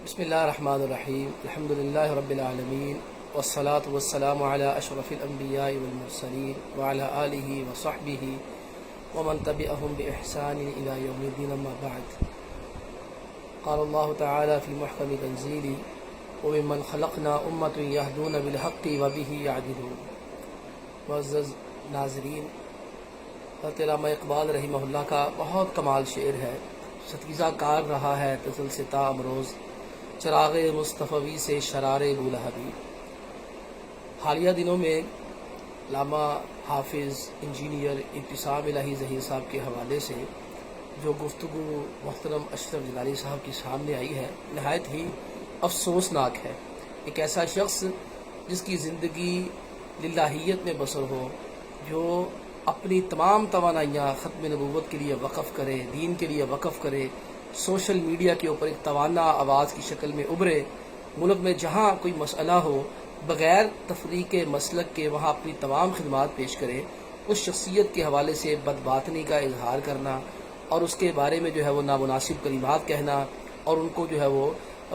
بسم اللہ الرحمن الرحیم الحمد للہ رب العالمین والصلاة والسلام علی اشرف الانبیاء والمرسلین وعلی آلہ وصحبہ ومن تبعہم بإحسان الی یوم الدین اما بعد قال اللہ تعالی فی محکم تنزیل وممن خلقنا امۃ یہدون بالحق وبہ یعدلون۔ معزز ناظرین، حضرت علامہ اقبال رحمہ اللہ کا بہت کمال شعر ہے، ستیزہ کار رہا ہے تسلسطہ امروز، چراغ مصطفی سے شرار بولہبی۔ حالیہ دنوں میں علامہ حافظ انجینئر ابتسام الہی ظہیر صاحب کے حوالے سے جو گفتگو محترم اشرف جلالی صاحب کی سامنے آئی ہے، نہایت ہی افسوسناک ہے۔ ایک ایسا شخص جس کی زندگی للہیت میں بسر ہو، جو اپنی تمام توانائیاں ختم نبوت کے لیے وقف کرے، دین کے لیے وقف کرے، سوشل میڈیا کے اوپر ایک توانا آواز کی شکل میں ابھرے، ملک میں جہاں کوئی مسئلہ ہو بغیر تفریق مسلک کے وہاں اپنی تمام خدمات پیش کرے، اس شخصیت کے حوالے سے بدباطنی کا اظہار کرنا اور اس کے بارے میں جو ہے وہ نامناسب کلمات کہنا اور ان کو جو ہے وہ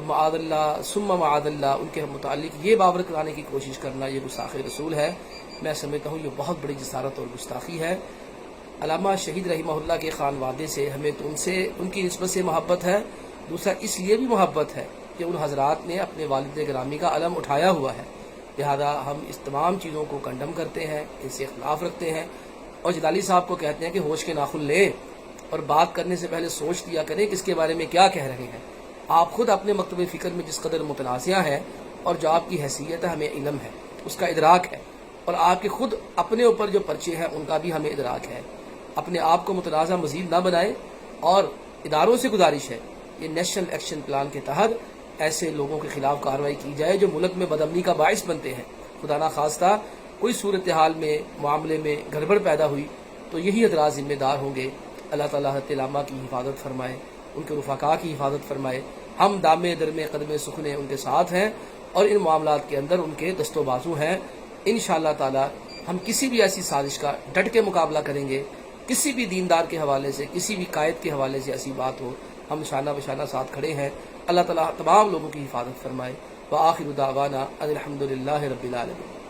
معاذ اللہ ثم معاذ اللہ ان کے متعلق یہ باور کرانے کی کوشش کرنا، یہ گستاخ رسول ہے۔ میں سمجھتا ہوں یہ بہت بڑی جسارت اور گستاخی ہے۔ علامہ شہید رحمہ اللہ کے خانوادے سے ہمیں تو ان کی نسبت سے محبت ہے، دوسرا اس لیے بھی محبت ہے کہ ان حضرات نے اپنے والد گرامی کا علم اٹھایا ہوا ہے، لہذا ہم اس تمام چیزوں کو کنڈم کرتے ہیں، ان سے اختلاف رکھتے ہیں اور جلالی صاحب کو کہتے ہیں کہ ہوش کے ناخن لیں اور بات کرنے سے پہلے سوچ لیا کریں کہ اس کے بارے میں کیا کہہ رہے ہیں۔ آپ خود اپنے مکتب فکر میں جس قدر متنازع ہیں اور جو آپ کی حیثیت ہے ہمیں علم ہے، اس کا ادراک ہے، اور آپ کے خود اپنے اوپر جو پرچے ہیں ان کا بھی ہمیں ادراک ہے۔ اپنے آپ کو متنازع مزید نہ بنائیں، اور اداروں سے گزارش ہے یہ نیشنل ایکشن پلان کے تحت ایسے لوگوں کے خلاف کارروائی کی جائے جو ملک میں بدامنی کا باعث بنتے ہیں۔ خدا نخواستہ کوئی صورتحال میں معاملے میں گڑبڑ پیدا ہوئی تو یہی حضرات ذمہ دار ہوں گے۔ اللہ تعالیٰ حضرت علامہ کی حفاظت فرمائے، ان کے رفقاء کی حفاظت فرمائے۔ ہم دامے درمے قدمے سخنے ان کے ساتھ ہیں اور ان معاملات کے اندر ان کے دست و بازو ہیں۔ انشاءاللہ تعالیٰ ہم کسی بھی ایسی سازش کا ڈٹ کے مقابلہ کریں گے، کسی بھی دیندار کے حوالے سے، کسی بھی قائد کے حوالے سے ایسی بات ہو، ہم شانہ بشانہ ساتھ کھڑے ہیں۔ اللہ تعالیٰ تمام لوگوں کی حفاظت فرمائے۔ وآخر دعوانا ان الحمد للہ رب العالمین۔